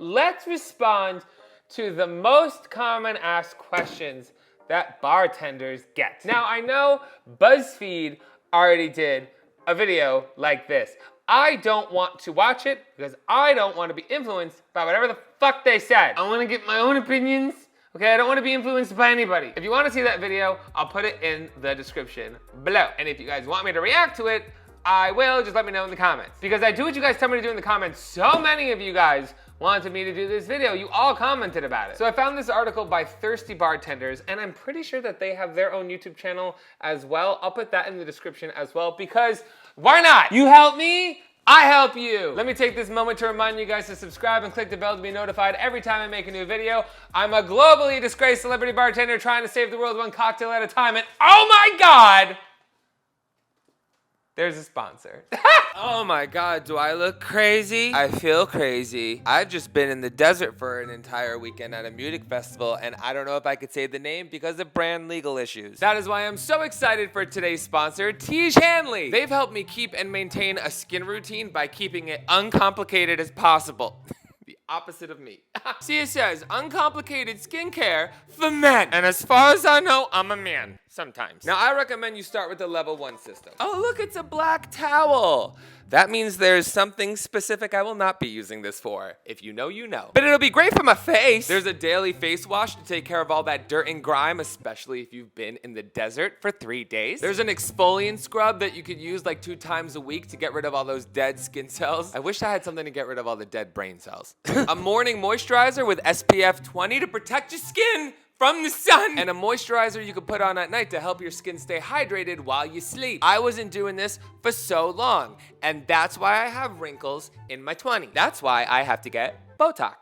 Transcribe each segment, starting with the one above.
Let's respond to the most common asked questions that bartenders get. Now, I know BuzzFeed already did a video like this. I don't want to watch it because I don't want to be influenced by whatever the fuck they said. I want to get my own opinions. Okay, I don't want to be influenced by anybody. If you want to see that video, I'll put it in the description below. And if you guys want me to react to it, I will. Just let me know in the comments. Because I do what you guys tell me to do in the comments. So many of you guys wanted me to do this video. You all commented about it. So I found this article by Thirsty Bartenders, and I'm pretty sure that they have their own YouTube channel as well. I'll put that in the description as well, because why not? You help me, I help you. Let me take this moment to remind you guys to subscribe and click the bell to be notified every time I make a new video. I'm a globally disgraced celebrity bartender trying to save the world one cocktail at a time, and oh my God, there's a sponsor. Oh my God, do I look crazy? I feel crazy. I've just been in the desert for an entire weekend at a music festival, and I don't know if I could say the name because of brand legal issues. That is why I'm so excited for today's sponsor, Tiege Hanley. They've helped me keep and maintain a skin routine by keeping it uncomplicated as possible. The opposite of me. See, it says uncomplicated skincare for men. And as far as I know, I'm a man. Sometimes. Now, I recommend you start with the level 1 system. Oh, look, it's a black towel. That means there's something specific I will not be using this for. If you know, you know. But it'll be great for my face. There's a daily face wash to take care of all that dirt and grime, especially if you've been in the desert for 3 days. There's an exfoliant scrub that you could use like 2 times a week to get rid of all those dead skin cells. I wish I had something to get rid of all the dead brain cells. A morning moisturizer with SPF 20 to protect your skin from the sun, and a moisturizer you can put on at night to help your skin stay hydrated while you sleep. I wasn't doing this for so long, and that's why I have wrinkles in my 20s. That's why I have to get Botox.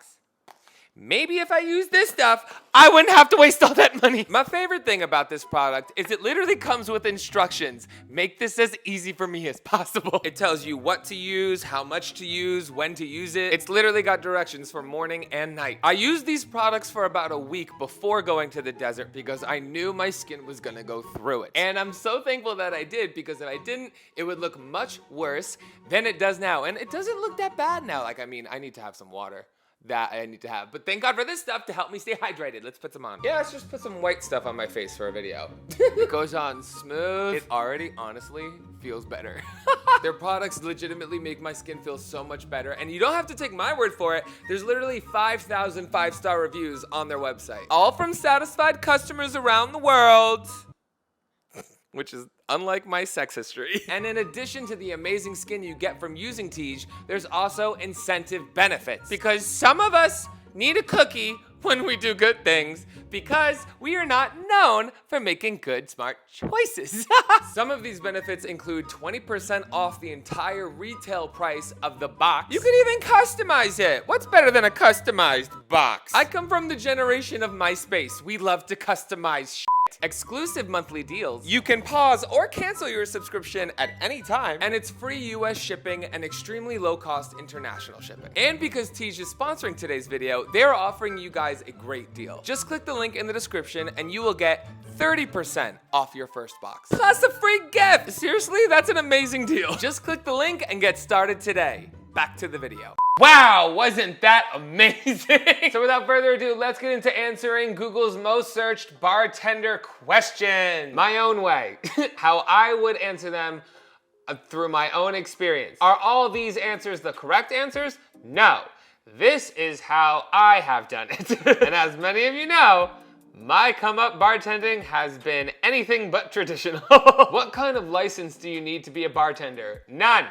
Maybe if I use this stuff, I wouldn't have to waste all that money. My favorite thing about this product is it literally comes with instructions. Make this as easy for me as possible. It tells you what to use, how much to use, when to use it. It's literally got directions for morning and night. I used these products for about a week before going to the desert because I knew my skin was gonna go through it. And I'm so thankful that I did, because if I didn't, it would look much worse than it does now. And it doesn't look that bad now. Like, I mean, I need to have some water. That I need to have. But thank God for this stuff to help me stay hydrated. Let's put some on. Yeah, let's just put some white stuff on my face for a video. It goes on smooth. It already, honestly, feels better. Their products legitimately make my skin feel so much better. And you don't have to take my word for it. There's literally 5,000 5-star reviews on their website. All from satisfied customers around the world. Which is unlike my sex history. And in addition to the amazing skin you get from using Tiege, there's also incentive benefits. Because some of us need a cookie when we do good things, because we are not known for making good, smart choices. Some of these benefits include 20% off the entire retail price of the box. You can even customize it. What's better than a customized box? I come from the generation of MySpace. We love to customize shit. Exclusive monthly deals. You can pause or cancel your subscription at any time, and it's free US shipping and extremely low cost international shipping. And because Tiege is sponsoring today's video, they're offering you guys a great deal. Just click the link in the description and you will get 30% off your first box. Plus a free gift! Seriously, that's an amazing deal. Just click the link and get started today. Back to the video. Wow, wasn't that amazing? So without further ado, let's get into answering Google's most searched bartender questions. My own way. How I would answer them through my own experience. Are all these answers the correct answers? No. This is how I have done it. And as many of you know, my come up bartending has been anything but traditional. What kind of license do you need to be a bartender? None.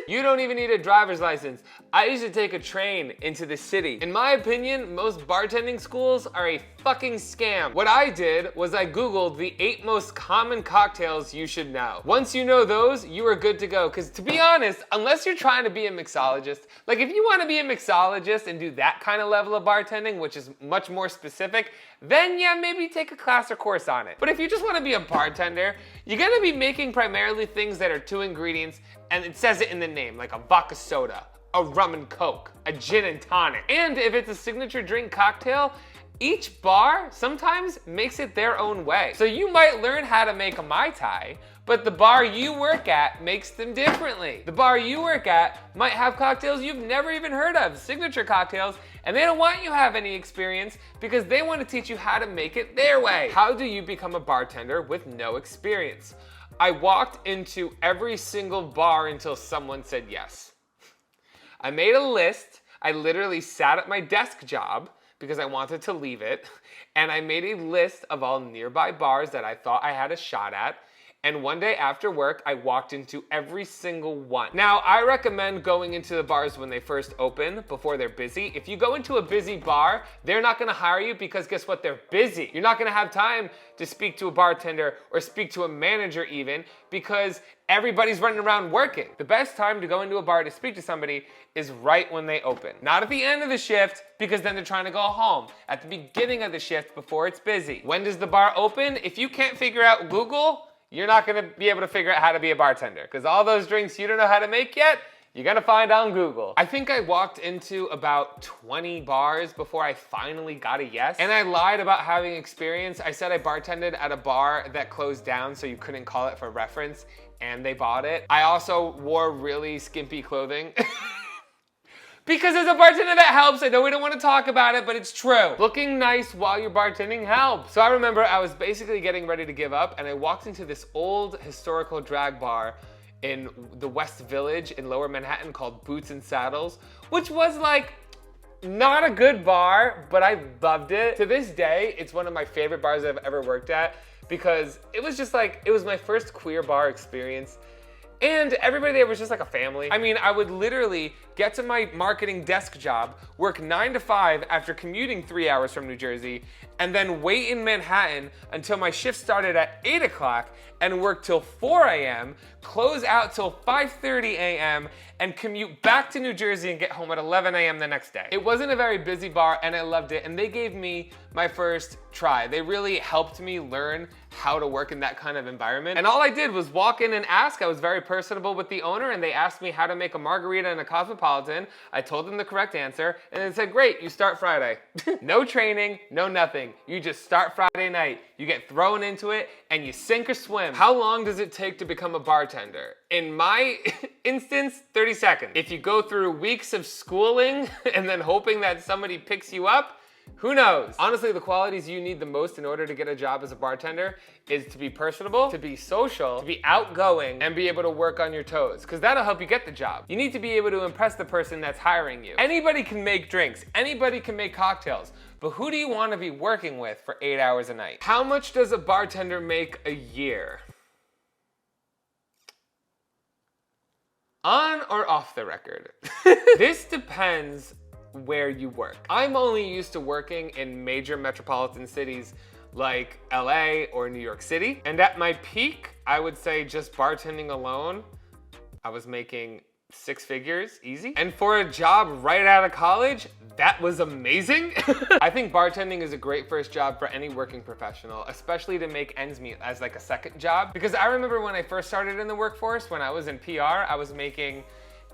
You don't even need a driver's license. I used to take a train into the city. In my opinion, most bartending schools are a fucking scam. What I did was I Googled the 8 most common cocktails you should know. Once you know those, you are good to go. Because to be honest, unless you're trying to be a mixologist, like if you want to be a mixologist and do that kind of level of bartending, which is much more specific, then yeah, maybe take a class or course on it. But if you just want to be a bartender, you're gonna be making primarily things that are 2 ingredients, and it says it in the name, like a vodka soda, a rum and coke, a gin and tonic. And if it's a signature drink cocktail, each bar sometimes makes it their own way. So you might learn how to make a Mai Tai, but the bar you work at makes them differently. The bar you work at might have cocktails you've never even heard of, signature cocktails, and they don't want you to have any experience because they want to teach you how to make it their way. How do you become a bartender with no experience? I walked into every single bar until someone said yes. I made a list. I literally sat at my desk job because I wanted to leave it, and I made a list of all nearby bars that I thought I had a shot at, and one day after work, I walked into every single one. Now, I recommend going into the bars when they first open, before they're busy. If you go into a busy bar, they're not gonna hire you because guess what? They're busy. You're not gonna have time to speak to a bartender or speak to a manager even because everybody's running around working. The best time to go into a bar to speak to somebody is right when they open. Not at the end of the shift because then they're trying to go home. At the beginning of the shift before it's busy. When does the bar open? If you can't figure out Google, you're not gonna be able to figure out how to be a bartender because all those drinks you don't know how to make yet, you're gonna find on Google. I think I walked into about 20 bars before I finally got a yes. And I lied about having experience. I said I bartended at a bar that closed down so you couldn't call it for reference, and they bought it. I also wore really skimpy clothing. Because as a bartender that helps. I know we don't want to talk about it, but it's true. Looking nice while you're bartending helps. So I remember I was basically getting ready to give up and I walked into this old historical drag bar in the West Village in Lower Manhattan called Boots and Saddles, which was like not a good bar, but I loved it. To this day, it's one of my favorite bars I've ever worked at because it was just like, it was my first queer bar experience. And everybody there was just like a family. I mean, I would literally get to my marketing desk job, work 9 to 5 after commuting 3 hours from New Jersey, and then wait in Manhattan until my shift started at 8 o'clock and work till 4 a.m., close out till 5:30 a.m., and commute back to New Jersey and get home at 11 a.m. the next day. It wasn't a very busy bar and I loved it, and they gave me my first try. They really helped me learn how to work in that kind of environment. And all I did was walk in and ask. I was very personable with the owner and they asked me how to make a margarita and a cosmopolitan. I told them the correct answer and they said, great, you start Friday. No training, no nothing. You just start Friday night. You get thrown into it and you sink or swim. How long does it take to become a bartender? In my instance, 30 seconds. If you go through weeks of schooling and then hoping that somebody picks you up, who knows? Honestly, the qualities you need the most in order to get a job as a bartender is to be personable, to be social, to be outgoing, and be able to work on your toes, because that'll help you get the job. You need to be able to impress the person that's hiring you. Anybody can make drinks, anybody can make cocktails, but who do you want to be working with for 8 hours a night? How much does a bartender make a year? On or off the record? This depends where you work. I'm only used to working in major metropolitan cities like LA or New York City. And at my peak, I would say just bartending alone, I was making 6 figures, easy. And for a job right out of college, that was amazing. I think bartending is a great first job for any working professional, especially to make ends meet as like a second job. Because I remember when I first started in the workforce, when I was in PR, I was making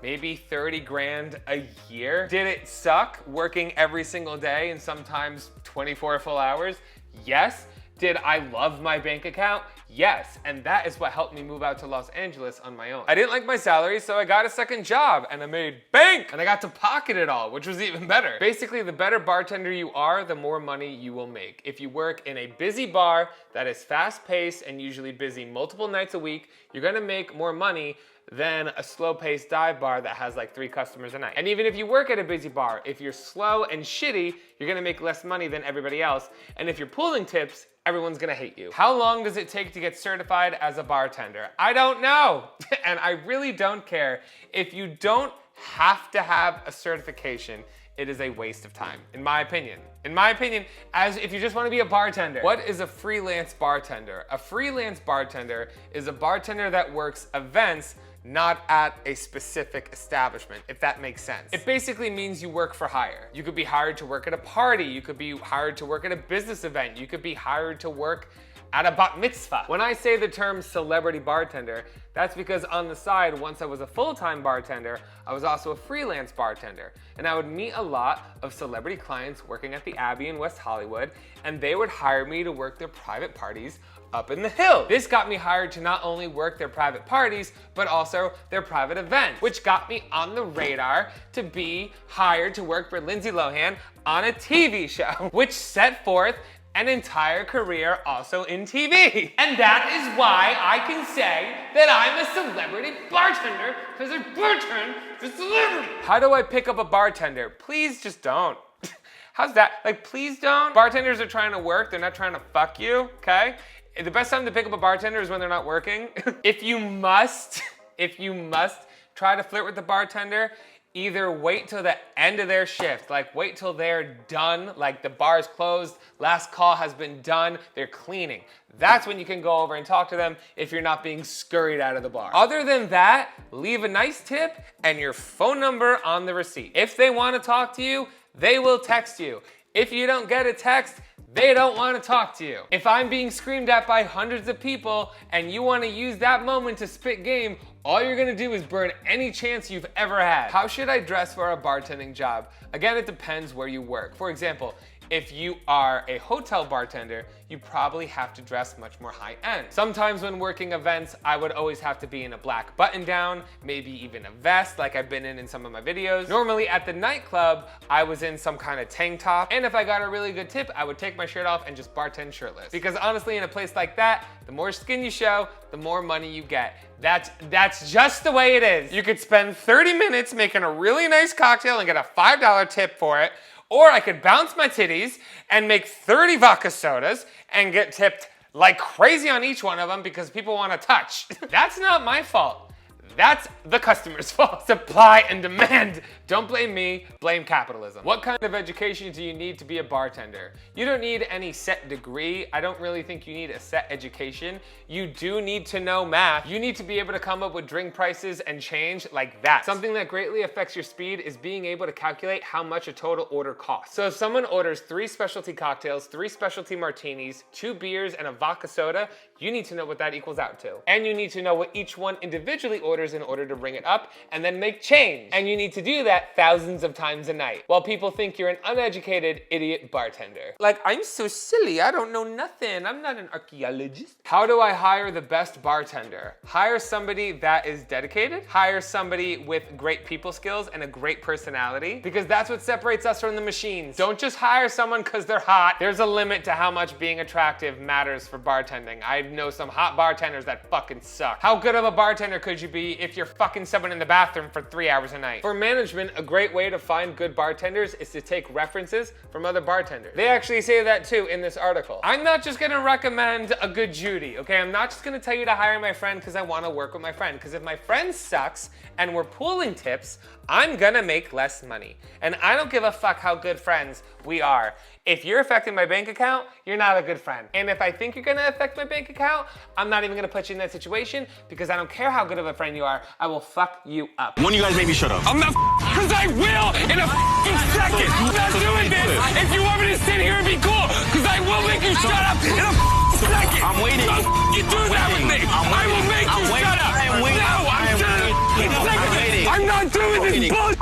maybe 30 grand a year. Did it suck working every single day and sometimes 24 full hours? Yes. Did I love my bank account? Yes, and that is what helped me move out to Los Angeles on my own. I didn't like my salary, so I got a second job and I made bank, and I got to pocket it all, which was even better. Basically, the better bartender you are, the more money you will make. If you work in a busy bar that is fast-paced and usually busy multiple nights a week, you're gonna make more money than a slow-paced dive bar that has like 3 customers a night. And even if you work at a busy bar, if you're slow and shitty, you're gonna make less money than everybody else. And if you're pulling tips, everyone's gonna hate you. How long does it take to get certified as a bartender? I don't know, and I really don't care. If you don't have to have a certification, it is a waste of time, in my opinion. In my opinion, as if you just wanna be a bartender. What is a freelance bartender? A freelance bartender is a bartender that works events, not at a specific establishment, if that makes sense. It basically means you work for hire. You could be hired to work at a party, you could be hired to work at a business event, you could be hired to work at a bat mitzvah. When I say the term celebrity bartender, that's because on the side, once I was a full-time bartender, I was also a freelance bartender. And I would meet a lot of celebrity clients working at the Abbey in West Hollywood, and they would hire me to work their private parties up in the hills. This got me hired to not only work their private parties, but also their private events, which got me on the radar to be hired to work for Lindsay Lohan on a TV show, which set forth an entire career also in TV. And that is why I can say that I'm a celebrity bartender, because I bartend for celebrity. How do I pick up a bartender? Please just don't. How's that? Like, please don't. Bartenders are trying to work, they're not trying to fuck you, okay? The best time to pick up a bartender is when they're not working. If you must try to flirt with the bartender, either wait till the end of their shift, like wait till they're done, like the bar is closed, last call has been done, they're cleaning. That's when you can go over and talk to them if you're not being scurried out of the bar. Other than that, leave a nice tip and your phone number on the receipt. If they want to talk to you, they will text you. If you don't get a text, they don't want to talk to you. If I'm being screamed at by hundreds of people and you want to use that moment to spit game, all you're gonna do is burn any chance you've ever had. How should I dress for a bartending job? Again, it depends where you work. For example, if you are a hotel bartender, you probably have to dress much more high-end. Sometimes when working events, I would always have to be in a black button-down, maybe even a vest like I've been in some of my videos. Normally at the nightclub, I was in some kind of tank top, and if I got a really good tip, I would take my shirt off and just bartend shirtless. Because honestly, in a place like that, the more skin you show, the more money you get. That's just the way it is. You could spend 30 minutes making a really nice cocktail and get a $5 tip for it, or I could bounce my titties and make 30 vodka sodas and get tipped like crazy on each one of them because people want to touch. That's not my fault. That's the customer's fault. Supply and demand. Don't blame me, blame capitalism. What kind of education do you need to be a bartender? You don't need any set degree. I don't really think you need a set education. You do need to know math. You need to be able to come up with drink prices and change like that. Something that greatly affects your speed is being able to calculate how much a total order costs. So if someone orders 3 specialty cocktails, 3 specialty martinis, 2 beers, and a vodka soda, you need to know what that equals out to. And you need to know what each one individually orders in order to bring it up and then make change. And you need to do that thousands of times a night while people think you're an uneducated idiot bartender. Like, I'm so silly, I don't know nothing. I'm not an archaeologist. How do I hire the best bartender? Hire somebody that is dedicated. Hire somebody with great people skills and a great personality, because that's what separates us from the machines. Don't just hire someone because they're hot. There's a limit to how much being attractive matters for bartending. I know some hot bartenders that fucking suck. How good of a bartender could you be if you're fucking someone in the bathroom for 3 hours a night? For management, a great way to find good bartenders is to take references from other bartenders. They actually say that too in this article. I'm not just gonna recommend a good Judy, okay? I'm not just gonna tell you to hire my friend because I wanna work with my friend. Because if my friend sucks and we're pooling tips, I'm gonna make less money. And I don't give a fuck how good friends we are. If you're affecting my bank account, you're not a good friend. And if I think you're gonna affect my bank account, I'm not even gonna put you in that situation because I don't care how good of a friend you are, I will fuck you up. One of you guys made me shut up. I'm not because I will in a second. I'm not doing this. If you want me to sit here and be cool, because I will make you shut up in a second. I'm waiting. Don't you do that with me. I will make you shut up. I am waiting. No, I'm shut up. I'm not doing this bullshit.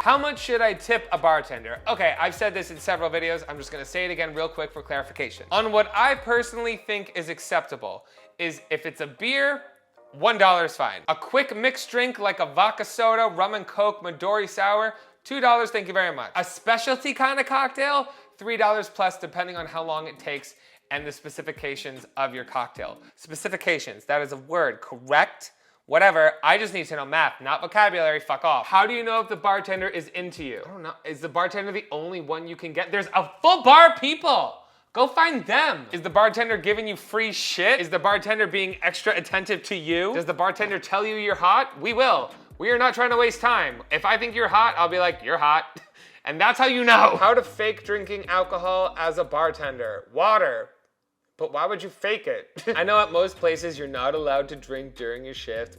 How much should I tip a bartender? Okay, I've said this in several videos. I'm just gonna say it again real quick for clarification. On what I personally think is acceptable is if it's a beer, $1 is fine. A quick mixed drink like a vodka soda, rum and coke, Midori sour, $2, thank you very much. A specialty kind of cocktail, $3 plus depending on how long it takes and the specifications of your cocktail. Specifications, that is a word, correct? Whatever, I just need to know math, not vocabulary, fuck off. How do you know if the bartender is into you? I don't know, is the bartender the only one you can get? There's a full bar of people. Go find them. Is the bartender giving you free shit? Is the bartender being extra attentive to you? Does the bartender tell you you're hot? We will. We are not trying to waste time. If I think you're hot, I'll be like, you're hot. And that's how you know. How to fake drinking alcohol as a bartender. Water. But why would you fake it? I know at most places you're not allowed to drink during your shift.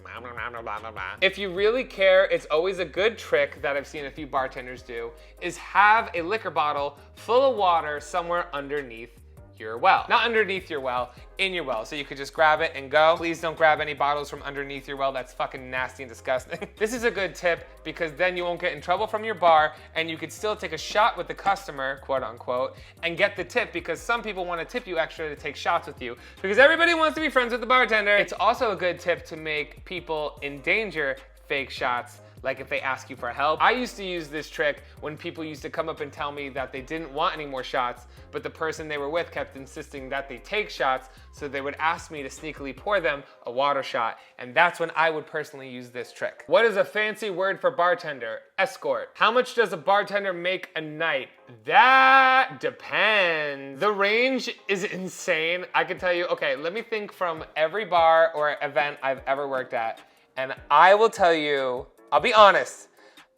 If you really care, it's always a good trick that I've seen a few bartenders do, is have a liquor bottle full of water somewhere underneath your well. Not underneath your well, in your well. So you could just grab it and go. Please don't grab any bottles from underneath your well. That's fucking nasty and disgusting. This is a good tip because then you won't get in trouble from your bar and you could still take a shot with the customer, quote unquote, and get the tip because some people want to tip you extra to take shots with you because everybody wants to be friends with the bartender. It's also a good tip to make people in danger fake shots. Like if they ask you for help. I used to use this trick when people used to come up and tell me that they didn't want any more shots, but the person they were with kept insisting that they take shots, so they would ask me to sneakily pour them a water shot, and that's when I would personally use this trick. What is a fancy word for bartender? Escort. How much does a bartender make a night? That depends. The range is insane. I can tell you, okay, let me think from every bar or event I've ever worked at, and I will tell you, I'll be honest,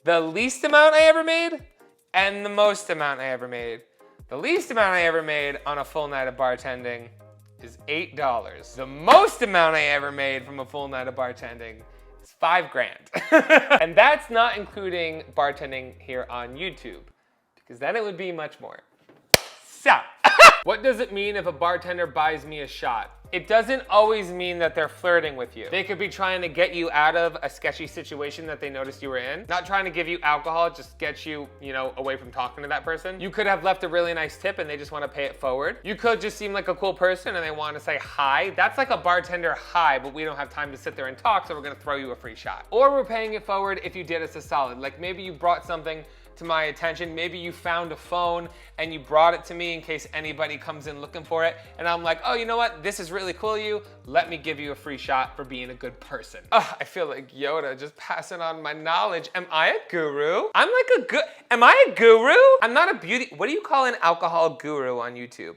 the least amount I ever made and the most amount I ever made. The least amount I ever made on a full night of bartending is $8. The most amount I ever made from a full night of bartending is $5 grand. And that's not including bartending here on YouTube, because then it would be much more. So, what does it mean if a bartender buys me a shot? It doesn't always mean that they're flirting with you. They could be trying to get you out of a sketchy situation that they noticed you were in. Not trying to give you alcohol, just get you, away from talking to that person. You could have left a really nice tip and they just want to pay it forward. You could just seem like a cool person and they want to say hi. That's like a bartender hi, but we don't have time to sit there and talk, so we're gonna throw you a free shot. Or we're paying it forward if you did us a solid. Like maybe you brought something to my attention. Maybe you found a phone and you brought it to me in case anybody comes in looking for it. And I'm like, oh, you know what? This is really cool of you. Let me give you a free shot for being a good person. I feel like Yoda just passing on my knowledge. Am I a guru? Am I a guru? I'm not a beauty. What do you call an alcohol guru on YouTube?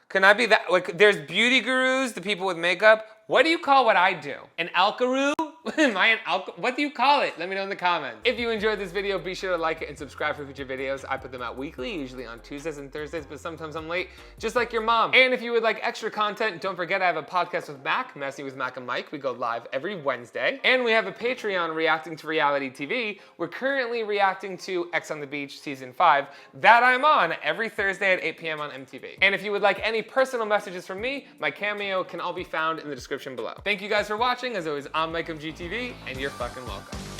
Can I be that? Like, there's beauty gurus, the people with makeup. What do you call what I do? An alkaroo? Am I an what do you call it? Let me know in the comments. If you enjoyed this video, be sure to like it and subscribe for future videos. I put them out weekly, usually on Tuesdays and Thursdays, but sometimes I'm late, just like your mom. And if you would like extra content, don't forget I have a podcast with Mac, Messy with Mac and Mike. We go live every Wednesday. And we have a Patreon reacting to reality TV. We're currently reacting to X on the Beach Season 5 that I'm on every Thursday at 8 p.m. on MTV. And if you would like any personal messages from me, my Cameo can all be found in the description below. Thank you guys for watching. As always, I'm MikeMGTV, and you're fucking welcome.